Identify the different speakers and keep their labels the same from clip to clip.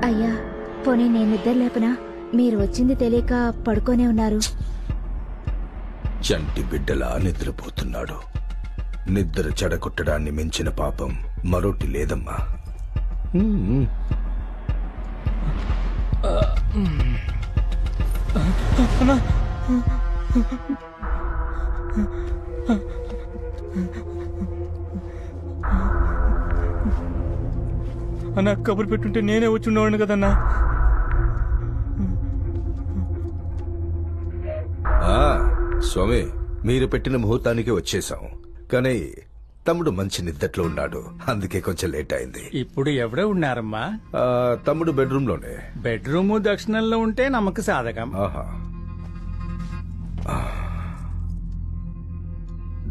Speaker 1: అయ్యా, పోనీ నేను నిద్ర లేపనా? మీరు వచ్చింది తెలియక పడుకోనే ఉన్నారు.
Speaker 2: చంటి బిడ్డలా నిద్రపోతున్నాడు. నిద్ర చెడగొట్టడాన్ని మించిన పాపం మరోటి లేదమ్మా.
Speaker 3: అన్నా, కబురు పెట్టుంటే నేనే వచ్చి ఉండేవాడిని కదన్నా.
Speaker 2: స్వామి, మీరు పెట్టిన ముహూర్తానికి వచ్చేసాం. కానీ తమ్ముడు మంచి నిద్దట్లో ఉన్నాడు, అందుకే కొంచెం లేట్ అయింది.
Speaker 3: ఇప్పుడు ఎవడే ఉన్నారమ్మా?
Speaker 2: తమ్ముడు బెడ్రూమ్ లోనే.
Speaker 3: బెడ్రూమ్ దక్షిణంలో ఉంటే నమ్మక సాధకం.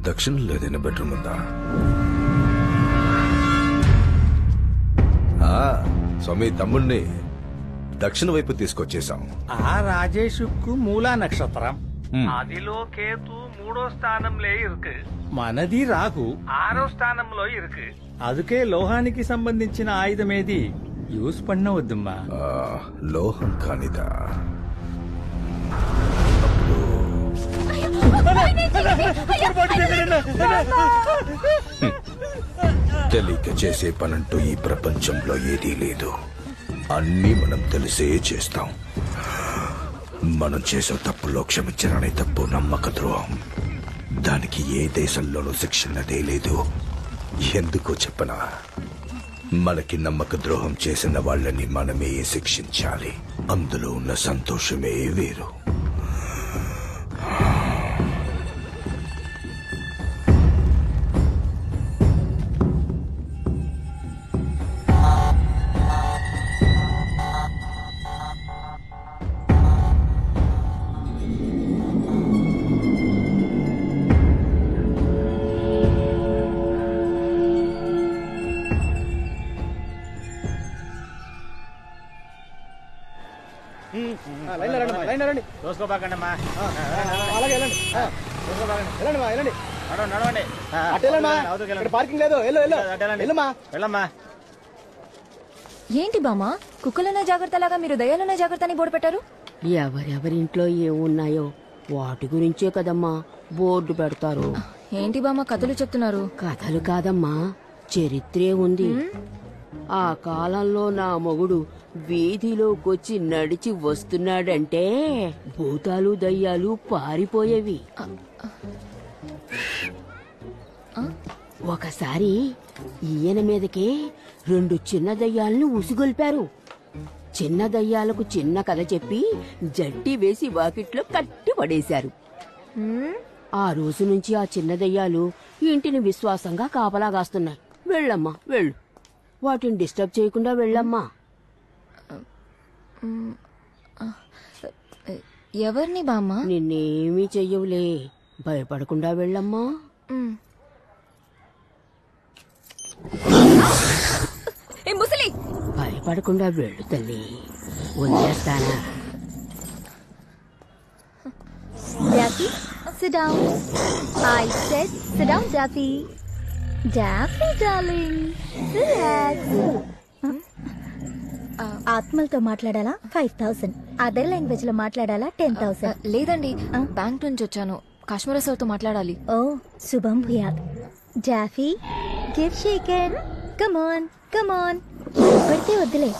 Speaker 2: దక్షిణంలో ఏదైనా బెడ్రూమ్ ఉందా? స్వామి, తమ్ముడిని దక్షిణ వైపు తీసుకొచ్చేసాం.
Speaker 3: ఆ రాజేషుకు మూలా నక్షత్రం, అదిలో కేతు 3వ స్థానంలో ఇరుకు, మనది రాహు 6వ స్థానంలో ఇరుకు. అందుకే లోహానికి సంబంధించిన ఆయుధం ఏది యూస్ పన్నవద్దమ్మా.
Speaker 2: లోహం కానిదా? తెలియక చేసే పనంటూ ఈ ప్రపంచంలో ఏదీ లేదు. అన్నీ మనం తెలిసే చేస్తాం. మనం చేసే తప్పులో క్షమించరాని తప్పు నమ్మక ద్రోహం. దానికి ఏ దేశంలోనూ శిక్షణదే లేదు. ఎందుకో చెప్పనా? మనకి నమ్మక ద్రోహం చేసిన వాళ్ళని మనమే శిక్షించాలి. అందులో ఉన్న సంతోషమే వేరు.
Speaker 1: ఏంటి బామ్మ, కుక్కలనే జాగ్రత్తలాగా మీరు దయ్యాలనే జాగ్రత్తని బోర్డు పెట్టారు?
Speaker 4: ఎవరెవరింట్లో ఏమున్నాయో వాటి గురించే కదమ్మా బోర్డు పెడతారు.
Speaker 1: ఏంటి బామ్మ కథలు చెప్తున్నారు?
Speaker 4: కథలు కాదమ్మా, చరిత్రే ఉంది. ఆ కాలంలో నా మొగుడు వీధిలోకొచ్చి నడిచి వస్తున్నాడంటే భూతాలు దయ్యాలు పారిపోయేవి. ఒకసారి ఈయన మీదకే 2 చిన్న దయ్యాలను ఉసిగొల్పారు. చిన్న దయ్యాలకు చిన్న కథ చెప్పి జట్టి వేసి వాకిట్లో కట్టి పడేశారు. ఆ రోజు నుంచి ఆ చిన్న దయ్యాలు ఇంటిని విశ్వాసంగా కాపలాగాస్తున్నాయి. వెళ్ళమ్మా వెళ్ళు, వాటిని డిస్టర్బ్ చేయకుండా వెళ్ళమ్మా.
Speaker 1: ఎవరిని బామ్మ?
Speaker 4: నిన్నేమీ చెయ్యవులే, భయపడకుండా వెళ్ళమ్మా.
Speaker 1: ముసలి,
Speaker 4: భయపడకుండా వెళ్ళు తల్లి, వదిలేస్తానా?
Speaker 1: Daffy, sit down. I said sit down, Daffy. Daffy, darling, relax. ఆత్మలతో మాట్లాడాలా 5000, అదర్ లాంగ్వేజ్ లో మాట్లాడాలా 10,000.
Speaker 5: లేదండి, బ్యాంక్ నుంచి వచ్చాను. కాశ్మీర సార్తో మాట్లాడాలి.
Speaker 1: ఓ, శుభం భూయాత్. జాఫీ, give shaken. Come on, come on. పెడితే వద్దులే.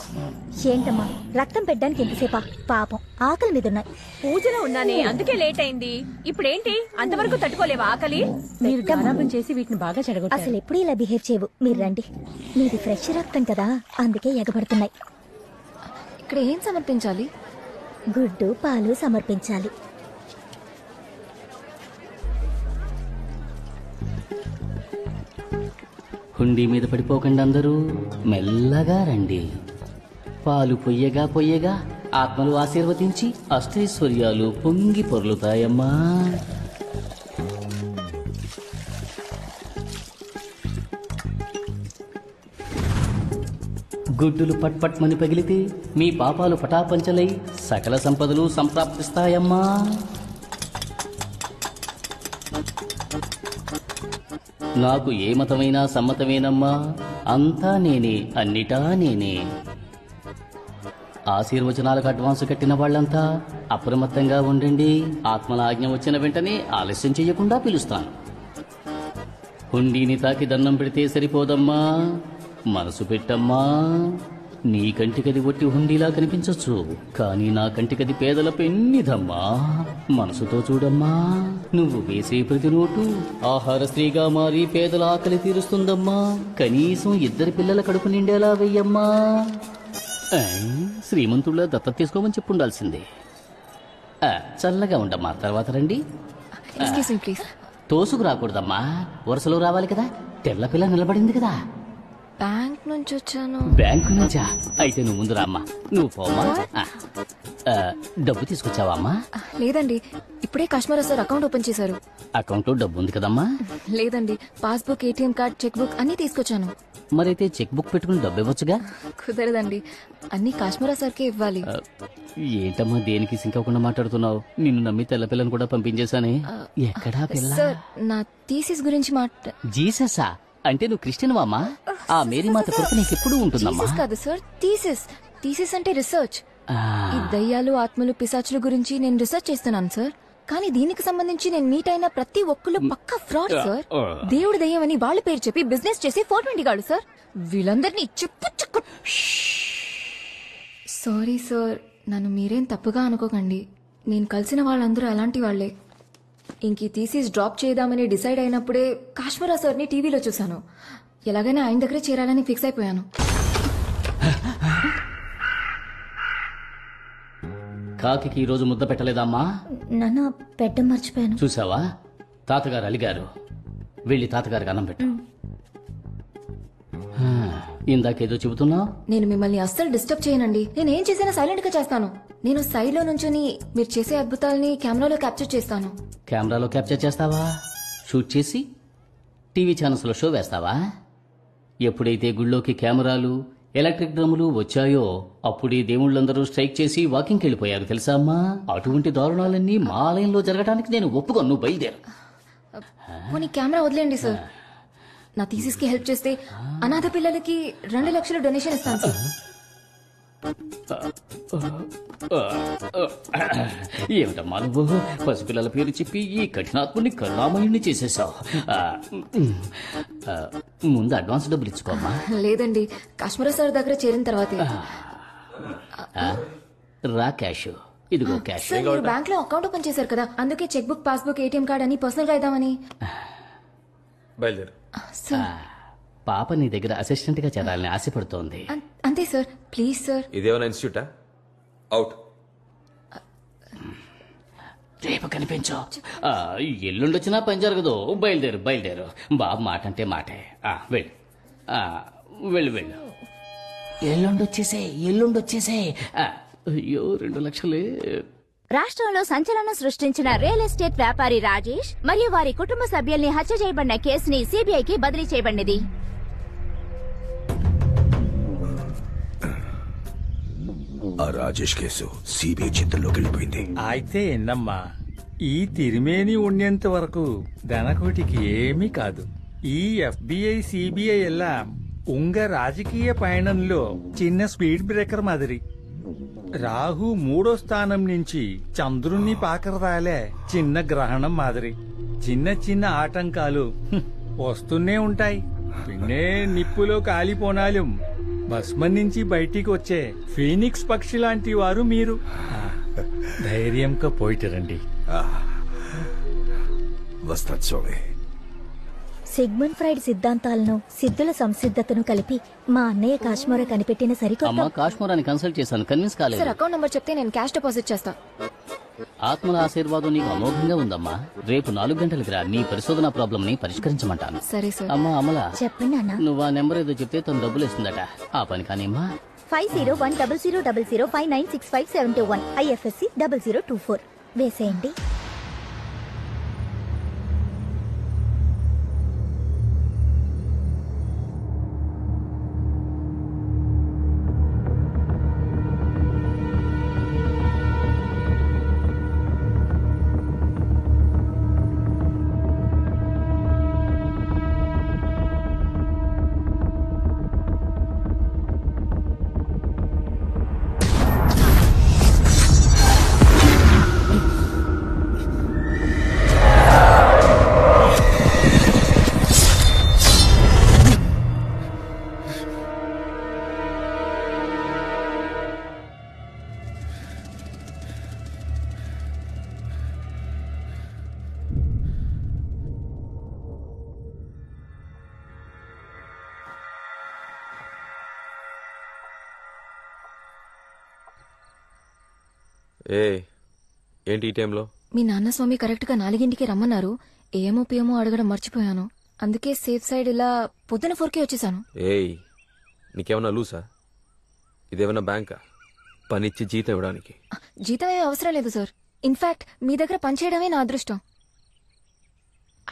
Speaker 1: ఏంటమ్మా, రక్తం పెట్టడానికి ఎంతసేపా? పాపం ఆకలి మీద ఉన్నాయి.
Speaker 6: పూజలో ఉన్నానే, అందుకే లేట్ అయింది. ఇప్పుడేంటి అంతవరకు తట్టుకోలేవా ఆకలి?
Speaker 1: మీరు గారాబం చేసి వీటిని బాగా చెడగొట్టారు. అసలు ఎప్పుడు ఇలా బిహేవ్ చేయవు. మీరు రండి, మీది ఫ్రెష్ రక్తం కదా, అందుకే ఎగబడుతున్నాయి.
Speaker 5: ఇక్కడ ఏం సమర్పించాలి?
Speaker 1: గుడ్డు పాలు సమర్పించాలి.
Speaker 7: హుండీ మీద పడిపోకండి, అందరూ మెల్లగా రండి. పాలు పొయ్యగా పొయ్యగా ఆత్మలు ఆశీర్వదించి అష్టైశ్వర్యాలు పొంగి పొర్లుతాయమ్మా. గుడ్డులు పట్పట్మని పగిలితే మీ పాపాలు పటాపంచలై సకల సంపదలు సంప్రాప్తిస్తాయమ్మా. నాకు ఏ మతమైనా సమ్మతమేనమ్మా, అంతా నేనే, అన్నిటా నేనే. ఆశీర్వచనాలకు అడ్వాన్స్ కట్టిన వాళ్ళంతా అప్రమత్తంగా ఉండండి. ఆత్మల ఆజ్ఞ వచ్చిన వెంటనే ఆలస్యం చెయ్యకుండా పిలుస్తాను. హుండీని తాకి దండం పెడితే సరిపోదమ్మా, మనసు పెట్టమ్మా. నీ కంటికది ఒట్టి హుండీలా కనిపించొచ్చు, కానీ నా కంటికది పేదల పెన్నిదమ్మా. మనసుతో చూడమ్మా, నువ్వు వేసే ప్రతి నోటు ఆహార స్త్రీగా మారి పేదల ఆకలి తీరుస్తుందమ్మా. కనీసం 2 పిల్లల కడుపు నిండేలా వెయ్యమ్మా. శ్రీమంతుళ్ళ దత్తత తీసుకోమని చెప్పుండాల్సిందే. చల్లగా ఉండమ్మా, తర్వాత రండి.
Speaker 5: Excuse me please.
Speaker 7: తోసుకు రాకూడదమ్మా, వరుసలో రావాలి కదా. తెల్ల పిల్ల నిలబడింది కదా.
Speaker 5: బ్యాంక్ నుంచి వచ్చాను.
Speaker 7: బ్యాంకు నుంచా? అయితే నువ్వు ముందు రామ్మా. నువ్వు పోమ్మా. డబ్బు తీసుకొచ్చావా అమ్మా?
Speaker 5: లేదండి, ఇప్పుడే కాశ్మీరా సార్ అకౌంట్ ఓపెన్ చేశారు.
Speaker 7: అకౌంట్లో డబ్బు ఉంది కదమ్మా?
Speaker 5: లేదండి, passbook, ATM card, cheque book అన్ని తీసుకొచ్చాను.
Speaker 7: మరైతే చెక్ బుక్ పెట్టుకుని డబ్బు ఇవ్వచ్చుగా?
Speaker 5: కుదరదండి, అన్ని కాశ్మీరా సార్కే ఇవ్వాలి.
Speaker 7: ఏంటమ్మా దేనికి సింకకుండా మాట్లాడుతున్నావు? నిన్ను నమ్మి తెల్ల పిల్లని కూడా పంపించేశానే. ఎక్కడా పిల్ల?
Speaker 5: సార్, నా థీసిస్ గురించి
Speaker 7: జీససా? అంటే నువ్వు క్రిస్టియన్ వామ్మా? ఆ మేరీమాత కృప నీకెప్పుడు ఉంటుందమ్మా?
Speaker 5: జీసస్ కాదు సార్, థీసిస్. థీసిస్ అంటే రిసర్చ్. ఈ దయ్యాలు, ఆత్మలు, పిశాచుల గురించి నేను రిసర్చ్ చేస్తున్నాను సార్. కానీ దీనికి సంబంధించి నేను మీట్ అయిన ప్రతి ఒక్కళ్ళు పక్కా ఫ్రాడ్ సార్. దేవుడు దయ్యం అని వాళ్ళ పేరు చెప్పి బిజినెస్ చేసి 420 గాడు సార్. వీళ్ళందరినీ చెప్పు. సారీ సార్, నన్ను మీరేం తప్పుగా అనుకోకండి. నేను కలిసిన వాళ్ళందరూ అలాంటి వాళ్లే. ఇంక థీసిస్ డ్రాప్ చేద్దామని డిసైడ్ అయినప్పుడే కాశ్మీరా సార్ని టీవీలో చూశాను. ఎలాగైనా ఆయన దగ్గరే చేరాలని ఫిక్స్ అయిపోయాను.
Speaker 7: కాకి ఈ రోజు ముద్ద పెట్టలేదమ్మా?
Speaker 1: నాన్న పెట్టం మర్చిపోయాను.
Speaker 7: చూసావా, తాతగారు అలిగారు. వెళ్ళి తాతగారికి అన్నం పెట్టు. ఇందాకేదో చెబుతున్నావు.
Speaker 5: నేను మిమ్మల్ని అస్సలు డిస్టర్బ్ చేయనండి. నేనేం చేసినా సైలెంట్ గా చేస్తాను. నేను సైడ్ లో నుంచుని మీరు చేసే అద్భుతాలని కెమెరాలో క్యాప్చర్ చేస్తాను.
Speaker 7: కెమెరాలో క్యాప్చర్ చేస్తావా? షూట్ చేసి టీవీ ఛానల్స్ లో షో వేస్తావా? ఎప్పుడైతే గుళ్ళోకి కెమెరాలు, ఎలక్ట్రిక్ డ్రమ్ములు వచ్చాయో అప్పుడే దేవుళ్ళందరూ స్ట్రైక్ చేసి వాకింగ్కి వెళ్ళిపోయారు తెలుసా అమ్మా? అటువంటి దారుణాలన్నీ మా ఆలయంలో జరగడానికి నేను ఒప్పుకోను. నువ్వు బయలుదేరు.
Speaker 5: పోనీ కెమెరా వదిలేండి సార్. నా థీసిస్ కి హెల్ప్ చేస్తే అనాథ పిల్లలకి 2 లక్షలు డొనేషన్ ఇస్తాను సార్.
Speaker 7: ఏమిటమ్మా నువ్వు పసిపిల్లల పేరు చెప్పి ఈ కఠినాత్ముని కరుణామయుణ్ణి చేసేసావు. ముందు అడ్వాన్స్ డబ్బులు ఇచ్చుకోమ్మా.
Speaker 5: లేదండి, కాశ్మీరా సార్ దగ్గర చేరిన తర్వాతే.
Speaker 7: రా క్యాష్. ఇదిగో క్యాష్.
Speaker 5: సార్, మీరు బ్యాంక్ లో అకౌంట్ ఓపెన్ చేశారు కదా, అందుకే cheque book, passbook, ATM card అని పర్సనల్ గా ఇద్దామని.
Speaker 8: బయలుదేరు.
Speaker 7: పాప నీ దగ్గర అసిస్టెంట్ గా చేరాలని ఆశపడుతోంది.
Speaker 5: అంతే సార్, ప్లీజ్ సార్.
Speaker 8: ఇదేమైనా ఇన్స్టిట్యూటా? అవుట్.
Speaker 7: రేపు కనిపించు. ఎల్లుండొచ్చినా పని జరగదు. బయలుదేరు. బాబు మాట అంటే మాటే. వెళ్ళు. ఎల్లుండొచ్చేసే. అయ్యో 2 లక్షలే.
Speaker 9: రాష్ట్రంలో సంచలనం సృష్టించిన రియల్ ఎస్టేట్ వ్యాపారి రాజేష్ మరియు వారి కుటుంబ సభ్యుల్ని హత్య చేయబడిన కేసుని సిబిఐకి బదిలీ చేయబడినది.
Speaker 2: ఆ రాజేష్ కేసు సిబిఐ చేతుల్లోకి వెళ్ళిపోయింది.
Speaker 3: అయితే ఎన్నమ్మా, ఈ తిరిమేని ఉండేంత వరకు ధనకోటికి ఏమీ కాదు. ఈ ఎఫ్బిఐ, సిబిఐ ఎలా ఉంగ రాజకీయ పయనంలో చిన్న స్పీడ్ బ్రేకర్ మాదిరి. రాహు 3వ స్థానం నుంచి చంద్రుణ్ణి పాకరదాలే చిన్న గ్రహణం మాదిరి. చిన్న ఆటంకాలు వస్తూనే ఉంటాయి. పిన్నే నిప్పులో కాలిపోనాലും భస్మం నుంచి బయటికి వచ్చే ఫీనిక్స్ పక్షి లాంటి వారు మీరు. ధైర్యంగా పోయిటరండి.
Speaker 2: వస్తాను స్వామి.
Speaker 1: సిగ్మండ్ ఫ్రైడ్ సిద్ధాంతాలను, సిద్ధుల సంసిద్ధతను కలిపి మా అన్నయ్య కాశ్మీరా కనిపెట్టిన సరికొత్త.
Speaker 7: కాశ్మీరాన్ని కన్సల్ట్ చేశాను, కన్విన్స్ కాలేదు.
Speaker 5: సార్, అకౌంట్ నంబర్ చెప్తే నేను క్యాష్ డిపాజిట్ చేస్తా.
Speaker 7: ఆత్మల ఆశీర్వాదం నీకు అమోఘంగా ఉందమ్మా. రేపు 4 గంటలకి రా. నీ పరిశోధన ప్రాబ్లం ని పరిష్కరించమంటాను.
Speaker 5: సరే సార్.
Speaker 7: అమ్మా అమలా,
Speaker 1: చెప్పండి అన్న.
Speaker 7: నువ్వు ఆ నెంబర్ ఏదో చెప్తే తను డబ్బులు ఇస్తుందట. ఆ పని కానీమ్మా.
Speaker 1: 501000596571 IFSC 0024 వేసేయండి.
Speaker 8: ఏంటి ఈ టైంలో?
Speaker 5: మీ నాన్న స్వామి కరెక్ట్ గా 4ంటికి రమ్మన్నారు. ఏమో పియమో అడగడం మర్చిపోయాను. అందుకే సేఫ్ సైడ్ ఇలా పొద్దున 4కే వచ్చేసాను.
Speaker 8: నీకేమన్నా లూసా? ఇదేమన్నా బ్యాంకా? పనిచ్చి జీతం ఇవ్వడానికి?
Speaker 5: జీతం ఏమీ అవసరం లేదు సార్. ఇన్ఫాక్ట్ మీ దగ్గర పనిచేయడమే నా అదృష్టం.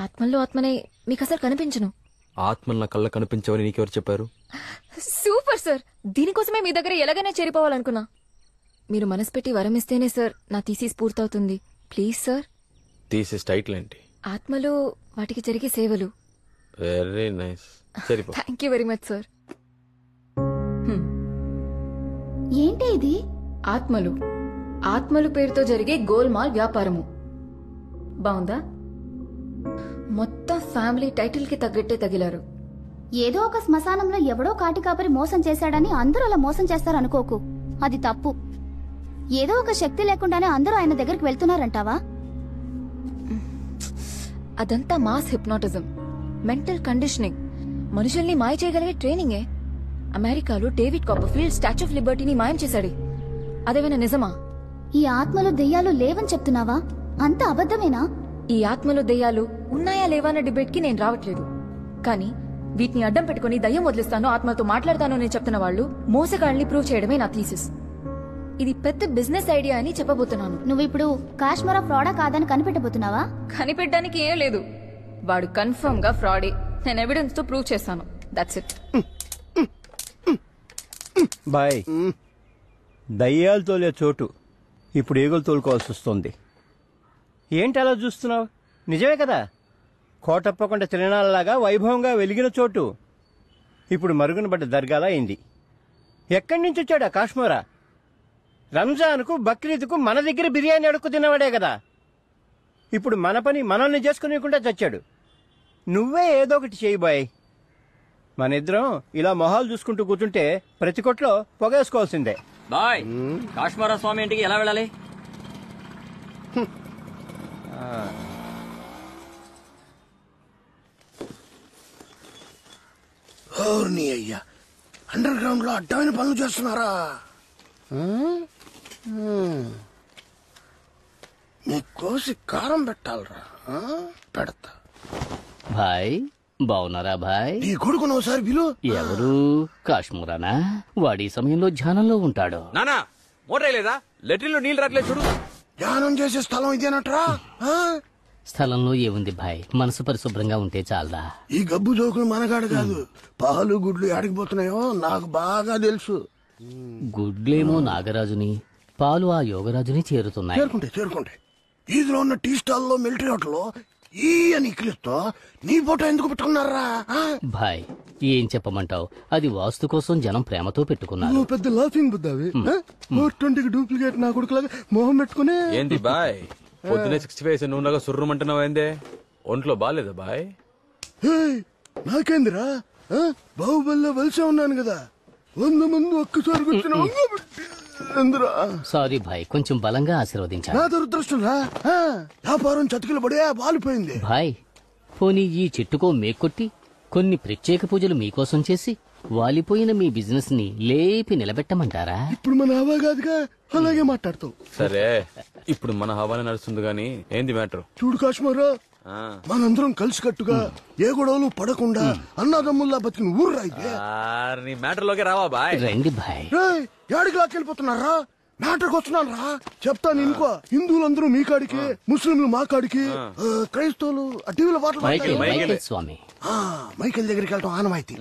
Speaker 5: ఆత్మల్లో ఆత్మనే మీకు అసలు కనిపించను.
Speaker 8: ఆత్మలు నా కళ్ళ కనిపించవని నీకెవరు చెప్పారు?
Speaker 5: Super sir. దీనికోసమే మీ దగ్గర ఎలాగైనా చేరిపోవాలనుకున్నా. మీరు మనసు పెట్టి వరం ఇస్తేనే సార్ నా థీసిస్ పూర్తవుతుంది. Please sir.
Speaker 8: థీసిస్ టైటిల్ ఏంటి?
Speaker 5: ఆత్మలు వాటికి జరిగే సేవలు.
Speaker 8: Very nice. సరిపో.
Speaker 5: Thank you very much sir.
Speaker 9: ఏంటి ఇది?
Speaker 5: ఆత్మలు ఆత్మలు పేరుతో జరిగే గోల్మాల్ వ్యాపారము. బాగుందా? మొత్తం ఫ్యామిలీ టైటిల్ కి తగ్గట్టే తగిలారు.
Speaker 9: ఏదో ఒక శ్మశానంలో ఎవడో కాటి కాపరి మోసం చేశాడని అందరూ అలా మోసం చేస్తారనుకోకు. అది తప్పు. ఏదో ఒక శక్తి లేకుండానే అందరూ ఆయన దగ్గరికి వెళ్తున్నారంటావా?
Speaker 5: అదంతా మాస్ హిప్నాటిజం, మెంటల్ కండిషనింగ్, మనుషుల్ని మాయ చేయగలిగే ట్రైనింగే. అమెరికాలో డేవిడ్ కాపర్ఫీల్డ్ స్టాచ్యూ ఆఫ్ లిబర్టీని మాయం చేశాడు. అదేమైనా నిజమా?
Speaker 9: ఈ ఆత్మలు దెయ్యాలు లేవని చెప్తున్నావా? అంత అబద్ధమేనా?
Speaker 5: ఈ ఆత్మలు దెయ్యాలు ఉన్నాయా లేవా అన్న డిబేట్ కి నేను రావట్లేదు. కానీ వీటిని అడ్డం పెట్టుకుని దయ్యం వదిలిస్తాను, ఆత్మలతో మాట్లాడతాను అని చెప్తున్న వాళ్ళు మోసగాళ్ళని ప్రూవ్ చేయడమే నా థీసిస్. ఇది పెద్ద బిజినెస్ ఐడియా అని చెప్పబోతున్నాను.
Speaker 9: నువ్విప్పుడు కాశ్మీరా ఫ్రాడా కాదని కనిపెట్టబోతున్నావా?
Speaker 5: కనిపెట్టడానికి ఏం లేదు. వాడు కన్ఫర్మ్ గా ఫ్రాడే. నేను ఎవిడెన్స్ తో ప్రూవ్ చేస్తాను. That's it.
Speaker 3: బాయ్, దయ్యాలు తోలే చోటు ఇప్పుడు ఏగులు తోలుకోవాల్సి వస్తుంది. ఏంటి అలా చూస్తున్నావు? నిజమే కదా, కోటప్పకొండ తిరణాలలాగా వైభవంగా వెలిగిన చోటు ఇప్పుడు మరుగున పడ్డ దర్గాలా అయింది. ఎక్కడి నుంచి వచ్చాడా కాశ్మీరా? రంజాన్కు బక్రీద్కు మన దగ్గర బిర్యానీ అడుక్కు తిన్నవాడే కదా. ఇప్పుడు మన పని మనల్ని చేసుకునేకుండా చచ్చాడు. నువ్వే ఏదో ఒకటి చేయి బాయ్. మన ఇద్దరం ఇలా మొహాలు చూసుకుంటూ కూర్చుంటే ప్రతి కొట్లో పొగేసుకోవాల్సిందే.
Speaker 10: బాయ్, కాశ్మీరా స్వామి ఇంటికి ఎలా వెళ్ళాలి?
Speaker 2: అయ్యా, అండర్ గ్రౌండ్ లో అడ్డమైన పనులు చేస్తున్నారా? నీ కోసి కారం పెట్టాలరా. పెడతా.
Speaker 7: భాయ్ బావున్నారా భాయ్?
Speaker 2: నీ కొడుకును ఒకసారి పిలు.
Speaker 7: ఎవరు? కాశ్మీరానా? వాడి సమయంలో ధ్యానంలో ఉంటాడు.
Speaker 8: నానా మోటార్ లేదా? లెట్రిన్ లో నీళ్ళు రాట్లేదు చూడు.
Speaker 2: ధ్యానం చేసే స్థలం ఇదేనట్రా?
Speaker 7: స్థలంలో ఏముంది భాయ్, మనసు పరిశుభ్రంగా ఉంటే చాలదా?
Speaker 2: ఈ గబ్బు జోకులు మనగాడు కాదు. పాలు గుడ్లు ఆడికిపోతున్నాయో నాకు బాగా తెలుసు.
Speaker 7: గుడ్లేమో నాగరాజుని, పాలు ఆ యోగరాజుని చేరుతున్నాయి.
Speaker 2: చేరుకుంటే ఈదులో ఉన్న టీ స్టాల్ లో మిలిటరీ హోటల్లో ఈ అని క్లిప్తో నీ ఫోటో ఎందుకు పెట్టుకున్నారా?
Speaker 7: భాయ్ ఏం చెప్పమంటావు, అది వాస్తు కోసం జనం ప్రేమతో పెట్టుకున్నారు.
Speaker 2: నువ్వు పెద్ద లాఫింగ్ బుద్ధావి. 420కి డూప్లికేట్ నా కొడుకులాగా మొహం పెట్టుకుని.
Speaker 8: ఏంటి బాయ్ పొద్దునే 65 నువ్వులాగా సుర్రమంటున్నావు? ఏందే ఒంట్లో బాగాలేదా బాయ్?
Speaker 2: నాకేందిరా, బాహుబలిలో వలసే ఉన్నాను కదా, 100 మంది ఒక్కసారి కూర్చున్నా.
Speaker 7: సారీ భాయ్, కొంచెం బలంగా ఆశీర్వదించాను.
Speaker 2: నా దురదృష్టం రా, వ్యాపారం చతికిలు పడే వాలిపోయింది.
Speaker 7: భాయ్ పోనీ ఈ చెట్టుకో మేకొట్టి కొన్ని ప్రత్యేక పూజలు మీకోసం చేసి వాలిపోయిన మీ బిజినెస్ ని లేపి నిలబెట్టమంటారా?
Speaker 2: ఇప్పుడు మన హవా కాదుగా, అలాగే మాట్లాడతావు.
Speaker 8: సరే ఇప్పుడు మన హవానే నడుస్తుంది గానీ ఏంది మ్యాటర్?
Speaker 2: చూడు కాశ్మీరా, మనందరం కలిసి కట్టుగా ఏ గొడవలు పడకుండా అన్నదమ్ముల్లా బతికిన ఊర్రా ఇది.
Speaker 8: నీ మ్యాటర్ లోకి రావా బాయ్?
Speaker 7: రండి భాయ్.
Speaker 2: ఏడికి లాక్కెళ్ళిపోతున్నారా? మ్యాటర్కి వస్తున్నాను రా, చెప్తాను ఇంకో. హిందువులందరూ మీ కాడికి, ముస్లింలు మా కాడికి, క్రైస్తవులు టీవీలో
Speaker 7: మైకేల్ స్వామి
Speaker 2: మైకేల్ దగ్గరికి వెళ్ళటం ఆనవాయితీ.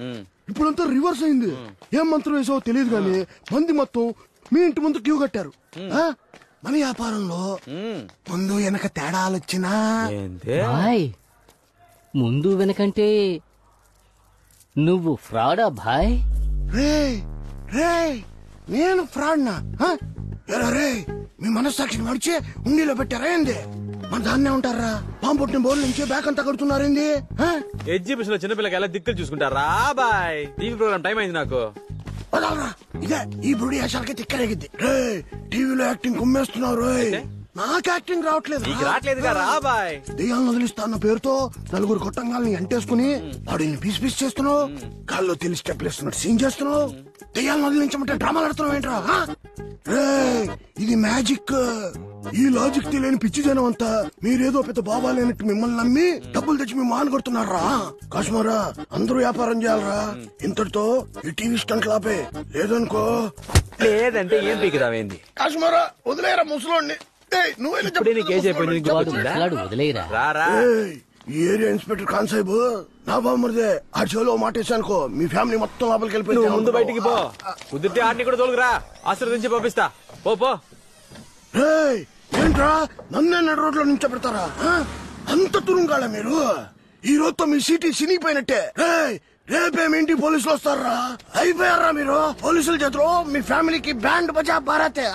Speaker 2: ఇప్పుడంతా రివర్స్ అయింది. ఏం మంత్రం వేసావో తెలియదు గానీ మంది మొత్తం మీ ఇంటి ముందు క్యూ కట్టారు. మన వ్యాపారంలో ముందు వెనక తేడాలు వచ్చినా
Speaker 7: భాయ్, ముందు వెనకంటే నువ్వు ఫ్రాడా భాయ్?
Speaker 2: రే రే నేను ఫ్రాడ్నా? రే మీ మనస్సాక్షిని మడిచి ఉండిలో పెట్టారా ఏంది? మన దాన్నే ఉంటారా? పాంపొట్టిన బోర్డు నుంచి బ్యాక్ అంతా కడుతున్నారేంది?
Speaker 8: ఎగ్జిబిషన్ లో చిన్నపిల్లకి ఎలా దిక్కులు చూసుకుంటారా బాయ్? టీవీ ప్రోగ్రామ్ టైం అయింది నాకు.
Speaker 2: ఇదే ఈ బుడి వేషాలకి తిక్కరేగిద్ది. రే టీవీలో యాక్టింగ్ కుమ్మేస్తున్నారు. నాకు యాక్టింగ్ రావట్లేదు. దెయ్యాలను వదిలిస్తా అన్న పేరుతో నలుగురు కొట్టంగాల్ని ఎంటేసుకుని వాడిని పీస్ పీస్ చేస్తున్నావు. కాల్లో తెలిసి స్టెప్లు వేస్తున్నట్టు సీన్ చేస్తున్నావు. దెయ్యాలను వదిలించమంటే డ్రామాలు ఆడుతున్నావు ఏంట్రా?
Speaker 11: ఇది మ్యాజిక్. ఈ లాజిక్ తెలియని పిచ్చి జనం అంతా మీరేదో పెద్ద బాబా లేనట్టు మిమ్మల్ని నమ్మి డబ్బులు తెచ్చి మీ మాన కొడుతున్నారా? కాశ్మరా అందరూ వ్యాపారం చేయాలరా. ఇంతటితో ఈ టీవీ స్టంట్ లాపే. లేదనుకో
Speaker 8: లేదంటే ఏం పీకిరావేంది?
Speaker 11: కాశ్మరా వదిలేరా ముసలోడిని. ఈ ఏరియా ఇన్స్పెక్టర్ ఖాన్ సాహిబ్ నా బామ్మరిదే. ఆ చెవులో మాటేసానుకో మీ ఫ్యామిలీ మొత్తం లోపలికి వెళ్ళిపోయి
Speaker 8: ముందు బయటికి పో. కుదిరితే ఆడిని కూడా తోలుకురా, ఆశీర్వదించి పంపిస్తా. పో.
Speaker 11: ఏంట్రా నన్నే నడు రోడ్లో నించబెడతారా? అంత తురుంగాల మీరు? ఈ రోజుతో మీ సిటీ సినిగిపోయినట్టే. రేపేమి ఇంటికి పోలీసులు వస్తారా? అయిపోయారా మీరు? పోలీసుల చేతిలో మీ ఫ్యామిలీకి బ్యాండ్ బజా భారతే.